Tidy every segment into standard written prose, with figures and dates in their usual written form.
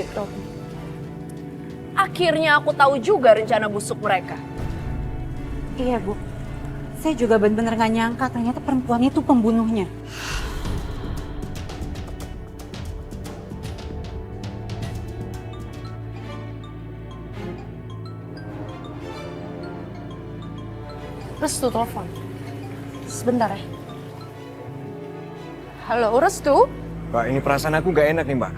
gitu. Akhirnya aku tahu juga rencana busuk mereka. Iya, Bu. Saya juga benar-benar gak nyangka ternyata perempuan itu pembunuhnya. Restu telepon. Sebentar ya. Halo, Restu? Mbak, ini perasaan aku gak enak nih, Mbak.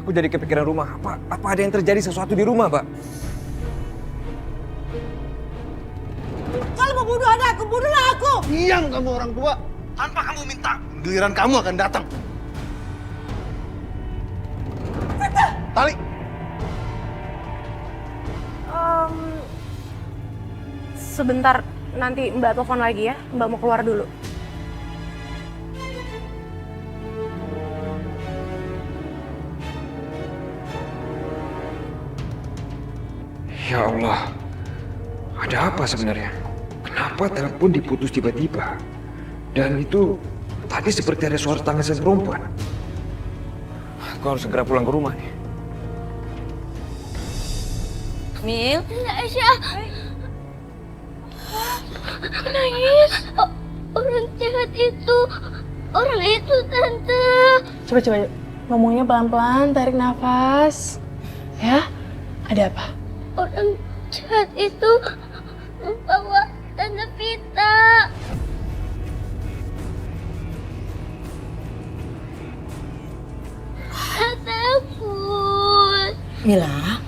Aku jadi kepikiran rumah. Apa ada yang terjadi sesuatu di rumah, Mbak? Kalau mau bunuh anakku, bunuhlah aku! Diam kamu orang tua. Tanpa kamu minta, giliran kamu akan datang. Tali. Sebentar, nanti Mbak telepon lagi ya. Mbak mau keluar dulu. Ya Allah, ada apa sebenarnya? Kenapa telepon diputus tiba-tiba? Dan itu tadi seperti ada suara tangisan perempuan. Aku harus segera pulang ke rumah nih. Mil? Aisyah. Aku nangis. Orang jahat itu. Orang itu, Tante. Coba ngomongnya pelan-pelan, tarik nafas. Ya, ada apa? Orang jahat itu membawa Tante Vita. Saya takut. Mila,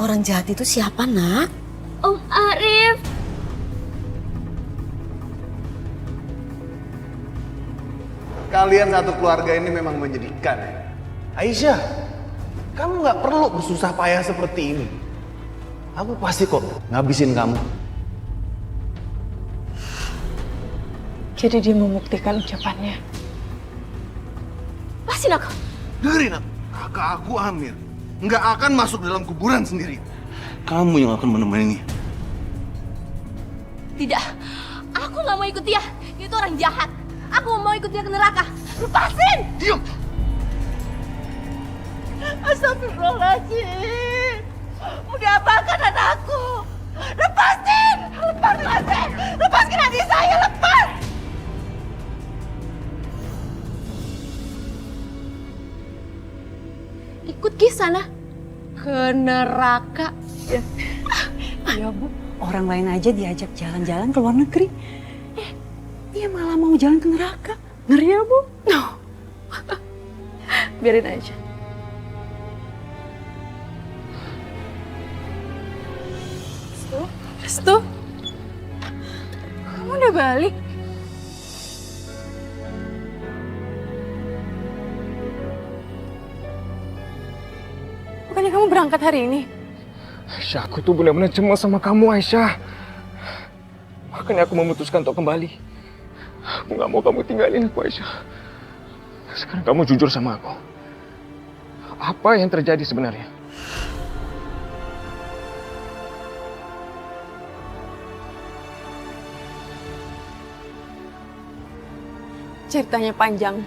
orang jahat itu siapa, Nak? Om Arif. Kalian satu keluarga ini memang menyedihkan. Aisyah, kamu nggak perlu bersusah payah seperti ini. Aku pasti kok ngabisin kamu. Jadi dia membuktikan ucapannya. Lepasin aku. Dengerin aku, kakak aku Amir nggak akan masuk dalam kuburan sendiri. Kamu yang akan menemaninya. Tidak. Aku nggak mau ikut dia. Dia itu orang jahat. Aku mau ikut dia ke neraka. Lepasin! Diam! Astagfirullahaladzim! Mau diapakan anakku? Lepasin! Lepasin! Lepaskan adik saya, lepas! Ikut ke sana. Ke neraka. Ya, Bu. Orang lain aja diajak jalan-jalan ke luar negeri. Dia malah mau jalan ke neraka. Ngeri ya, Bu? Biarin aja. Restu? Kamu udah balik? Bukannya kamu berangkat hari ini? Aisyah, aku tuh benar-benar cemas sama kamu, Aisyah. Makanya aku memutuskan untuk kembali. Aku gak mau kamu tinggalin aku, Aisyah. Sekarang kamu jujur sama aku. Apa yang terjadi sebenarnya? Ceritanya panjang.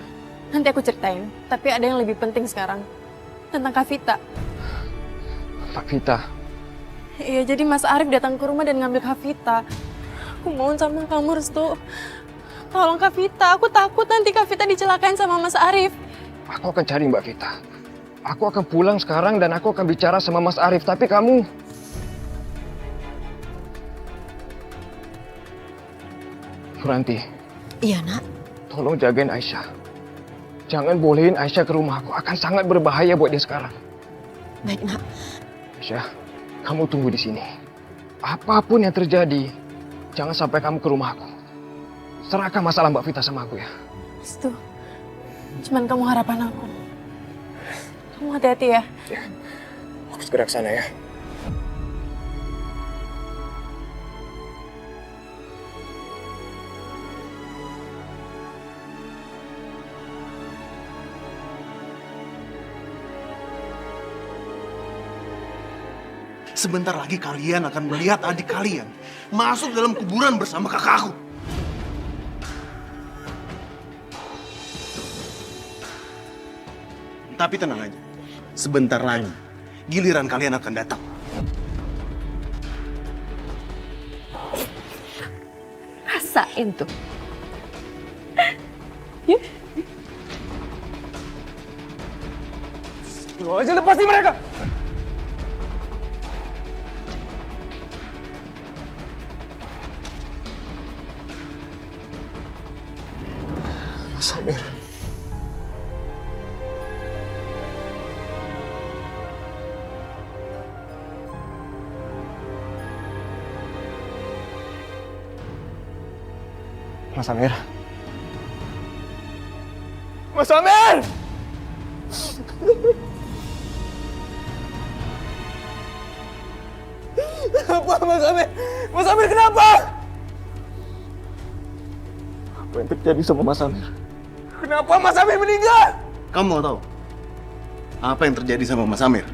Nanti aku ceritain. Tapi ada yang lebih penting sekarang. Tentang Kak Vita. Pak Vita. Iya, jadi Mas Arif datang ke rumah dan ngambil Kak Vita. Aku mohon sama kamu, Restu. Tolong Kak Vita. Aku takut nanti Kak Vita dicelakain sama Mas Arif. Aku akan cari Mbak Vita. Aku akan pulang sekarang dan aku akan bicara sama Mas Arif. Tapi kamu... Nuranti. Iya, Nak. Tolong jagain Aisyah. Jangan bolehin Aisyah ke rumahku. Akan sangat berbahaya buat dia sekarang. Baik, Nak. Aisyah, kamu tunggu di sini. Apapun yang terjadi, jangan sampai kamu ke rumahku. Serahkan masalah Mbak Vita sama aku ya. Restu. Cuman kamu harapan aku. Kamu hati-hati ya. Ya. Aku segera ke sana ya. Sebentar lagi kalian akan melihat adik kalian masuk dalam kuburan bersama kakakku. Tapi tenang aja. Sebentar lagi, giliran kalian akan datang. Rasain tuh. Lo aja lepasin mereka! Mas Amir. Mas Amir. Mas Amir! Kenapa Mas Amir? Mas Amir kenapa? Apa yang terjadi sama Mas Amir? Kenapa Mas Amir meninggal? Kamu mau tahu apa yang terjadi sama Mas Amir?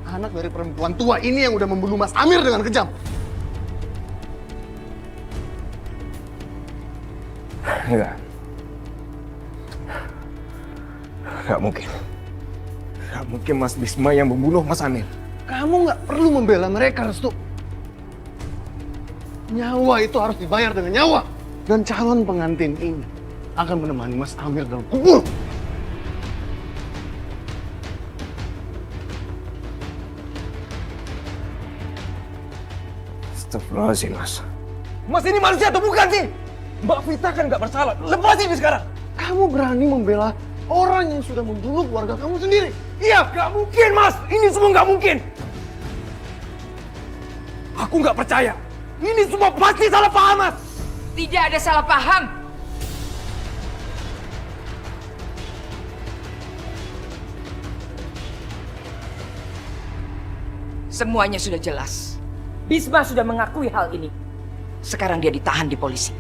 Anak dari perempuan tua ini yang udah membunuh Mas Amir dengan kejam. Enggak. Enggak mungkin. Enggak mungkin Mas Bisma yang membunuh Mas Amir. Kamu nggak perlu membela mereka, Restu. Nyawa itu harus dibayar dengan nyawa. Dan calon pengantin ini akan menemani Mas Amir dalam kubur. Astagfirullahaladzim, Mas. Mas ini manusia atau bukan sih? Mbak Vita kan nggak bersalah. Lepasin ini sekarang. Kamu berani membela orang yang sudah membunuh keluarga kamu sendiri? Iya, nggak mungkin, Mas. Ini semua nggak mungkin. Aku nggak percaya. Ini semua pasti salah paham, Mas. Tidak ada salah paham. Semuanya sudah jelas. Bisma sudah mengakui hal ini. Sekarang dia ditahan di polisi.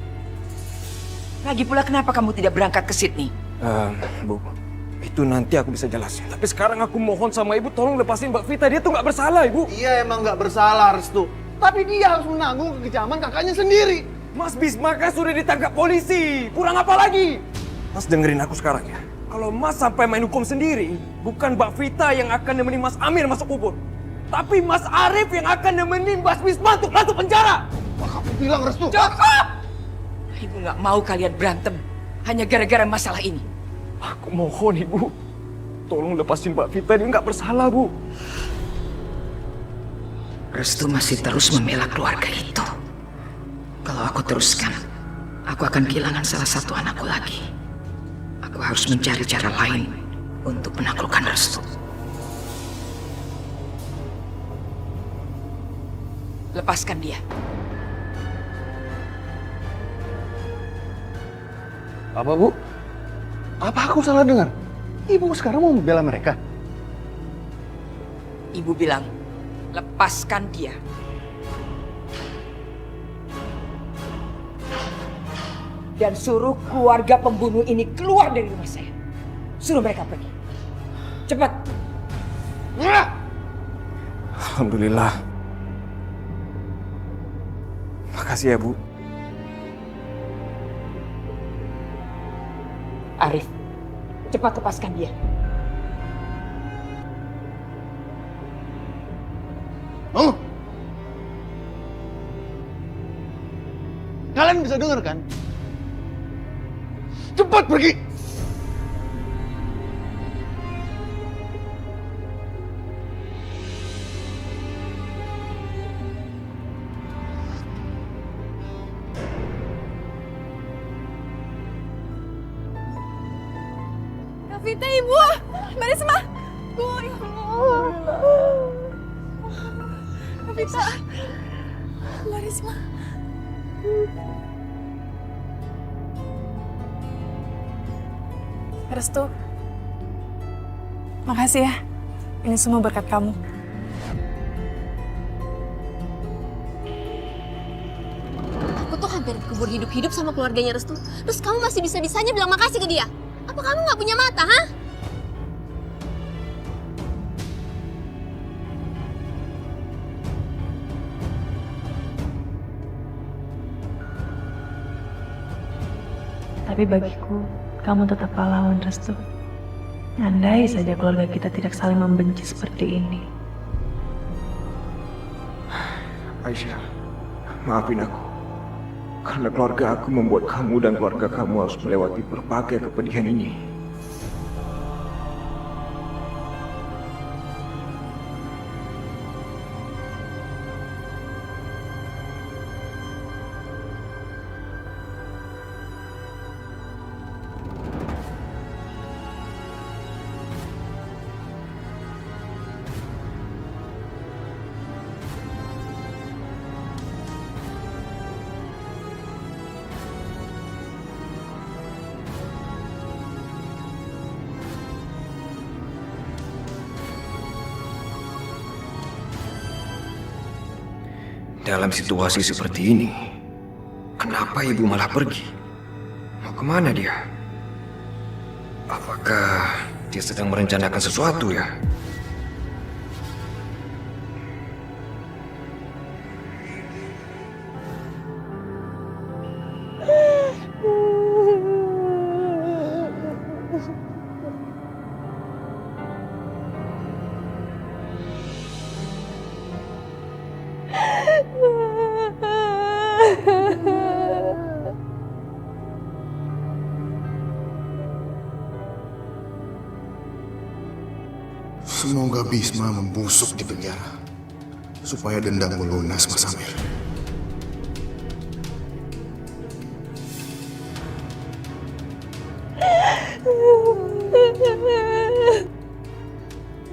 Lagi pula kenapa kamu tidak berangkat ke Sydney? Bu, itu nanti aku bisa jelasin. Tapi sekarang aku mohon sama Ibu, tolong lepasin Mbak Vita. Dia tuh nggak bersalah, Ibu. Iya emang nggak bersalah, Restu. Tapi dia harus menanggung kekejaman kakaknya sendiri. Mas Bisma kan sudah ditangkap polisi. Kurang apa lagi? Mas dengerin aku sekarang ya. Kalau Mas sampai main hukum sendiri, bukan Mbak Vita yang akan nemenin Mas Amir masuk kubur. Tapi Mas Arif yang akan nemenin Mas Bisma untuk masuk penjara. Wah, kamu bilang, Restu. Cukup! Ibu nggak mau kalian berantem hanya gara-gara masalah ini. Aku mohon Ibu, tolong lepasin Mbak Vita. Dia nggak bersalah, Bu. Restu masih terus membela keluarga itu. Kalau aku teruskan, aku akan kehilangan salah satu anakku lagi. Aku harus mencari cara lain untuk menaklukkan Restu. Lepaskan dia. Apa, Bu? Apa aku salah dengar? Ibu sekarang mau membela mereka? Ibu bilang, lepaskan dia. Dan suruh keluarga pembunuh ini keluar dari rumah saya. Suruh mereka pergi. Cepat. Alhamdulillah. Makasih ya, Bu. Arif, cepat lepaskan dia. Oh? Kalian bisa dengar kan? Cepat pergi! Kak Vita, Ibu! Mbak Risma! Bu, ya Allah. Kak Vita! Mbak Risma! Restu, makasih ya. Ini semua berkat kamu. Aku tuh hampir dikubur hidup-hidup sama keluarganya Restu. Terus kamu masih bisa-bisanya bilang makasih ke dia. Apa kamu nggak punya mata, ha? Tapi bagiku, kamu tetap pahlawan, Restu. Andai saja keluarga kita tidak saling membenci seperti ini. Aisyah, maafin aku. Karena keluarga aku membuat kamu dan keluarga kamu harus melewati berbagai kepedihan ini. Dalam situasi seperti ini, kenapa ibu malah pergi? Mau kemana dia? Apakah dia sedang merencanakan sesuatu ya? Semoga Bisma membusuk di penjara supaya dendam melunas, Mas Amir.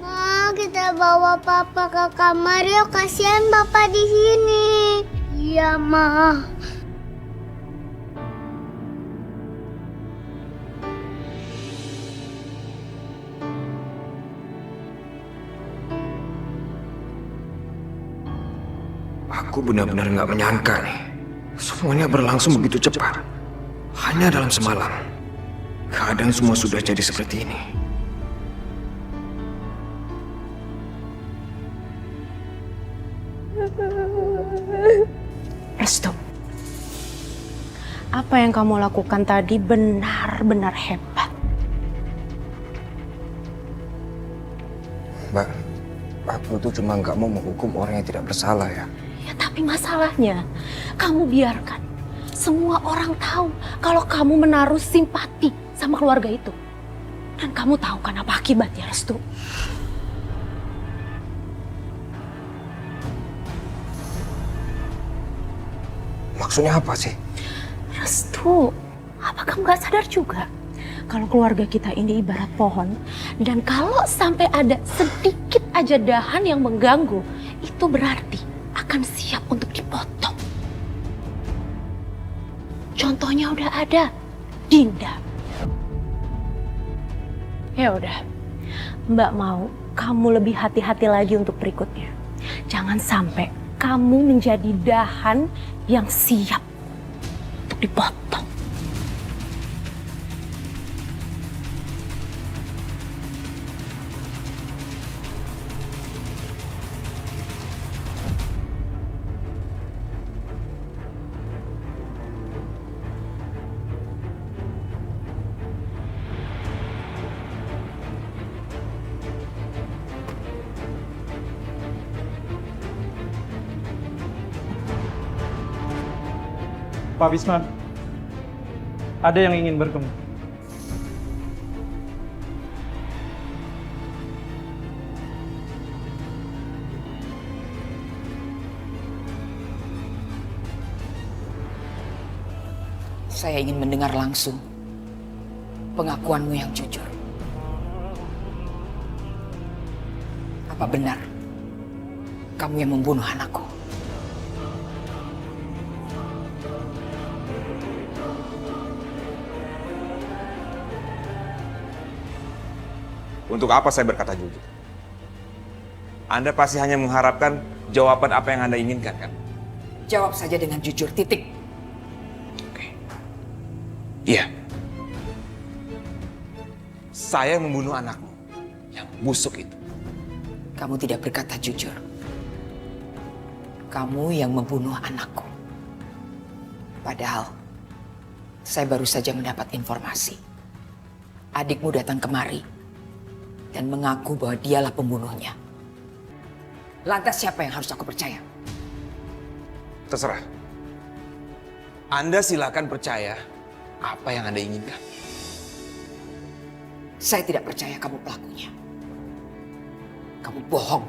Ma, kita bawa papa ke kamar yuk. Kasihan papa di sini. Iya, Ma. Aku benar-benar nggak menyangka nih. Semuanya berlangsung begitu cepat. Hanya dalam semalam. Keadaan semua sudah jadi seperti ini. Restu, apa yang kamu lakukan tadi benar-benar hebat. Mbak, aku tuh cuma nggak mau menghukum orang yang tidak bersalah ya. Ya tapi masalahnya, kamu biarkan semua orang tahu kalau kamu menaruh simpati sama keluarga itu. Dan kamu tahu kan apa akibatnya, Restu? Maksudnya apa sih? Restu, apa kamu gak sadar juga? Kalau keluarga kita ini ibarat pohon, dan kalau sampai ada sedikit aja dahan yang mengganggu, itu berarti akan siap untuk dipotong. Contohnya udah ada, Dinda. Ya udah, Mbak mau kamu lebih hati-hati lagi untuk berikutnya. Jangan sampai kamu menjadi dahan yang siap untuk dipotong. Pak Bisma, ada yang ingin bertemu. Saya ingin mendengar langsung pengakuanmu yang jujur. Apa benar kamu yang membunuh anakku? Untuk apa saya berkata jujur? Anda pasti hanya mengharapkan jawaban apa yang Anda inginkan, kan? Jawab saja dengan jujur, titik. Oke. Iya. Saya membunuh anakmu yang busuk itu. Kamu tidak berkata jujur. Kamu yang membunuh anakku. Padahal, saya baru saja mendapat informasi adikmu datang kemari dan mengaku bahwa dialah pembunuhnya. Lantas siapa yang harus aku percaya? Terserah. Anda silakan percaya apa yang Anda inginkan. Saya tidak percaya kamu pelakunya. Kamu bohong.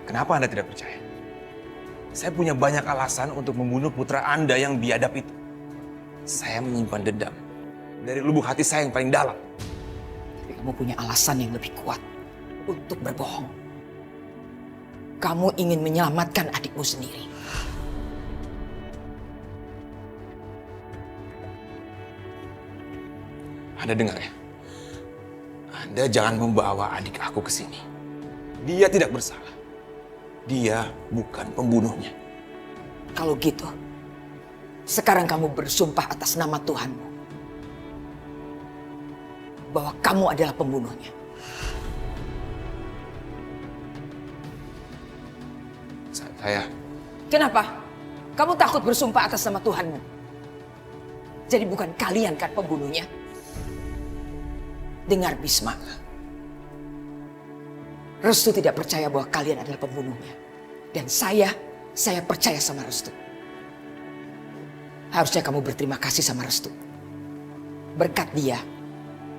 Kenapa Anda tidak percaya? Saya punya banyak alasan untuk membunuh putra Anda yang biadab itu. Saya menyimpan dendam dari lubuk hati saya yang paling dalam. Tapi kamu punya alasan yang lebih kuat untuk berbohong. Kamu ingin menyelamatkan adikmu sendiri. Anda dengar ya? Anda jangan membawa adik aku ke sini. Dia tidak bersalah. Dia bukan pembunuhnya. Kalau gitu, sekarang kamu bersumpah atas nama Tuhanmu bahwa kamu adalah pembunuhnya. Saya... Kenapa? Kamu takut bersumpah atas nama Tuhanmu? Jadi bukan kalian kan pembunuhnya? Dengar Bisma. Restu tidak percaya bahwa kalian adalah pembunuhnya. Dan saya percaya sama Restu. Harusnya kamu berterima kasih sama Restu. Berkat dia,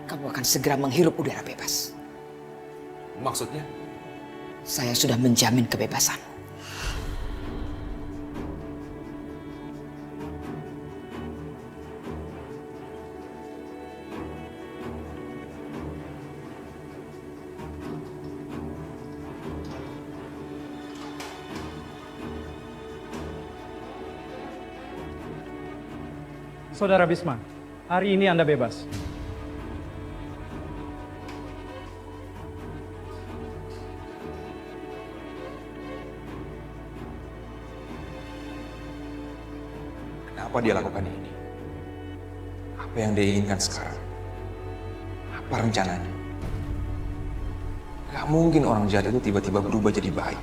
kamu akan segera menghirup udara bebas. Maksudnya? Saya sudah menjamin kebebasan. Saudara Bisma, hari ini Anda bebas. Kenapa dia lakukan ini? Apa yang dia inginkan sekarang? Apa rencananya? Gak mungkin orang jahat itu tiba-tiba berubah jadi baik.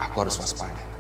Aku harus waspada.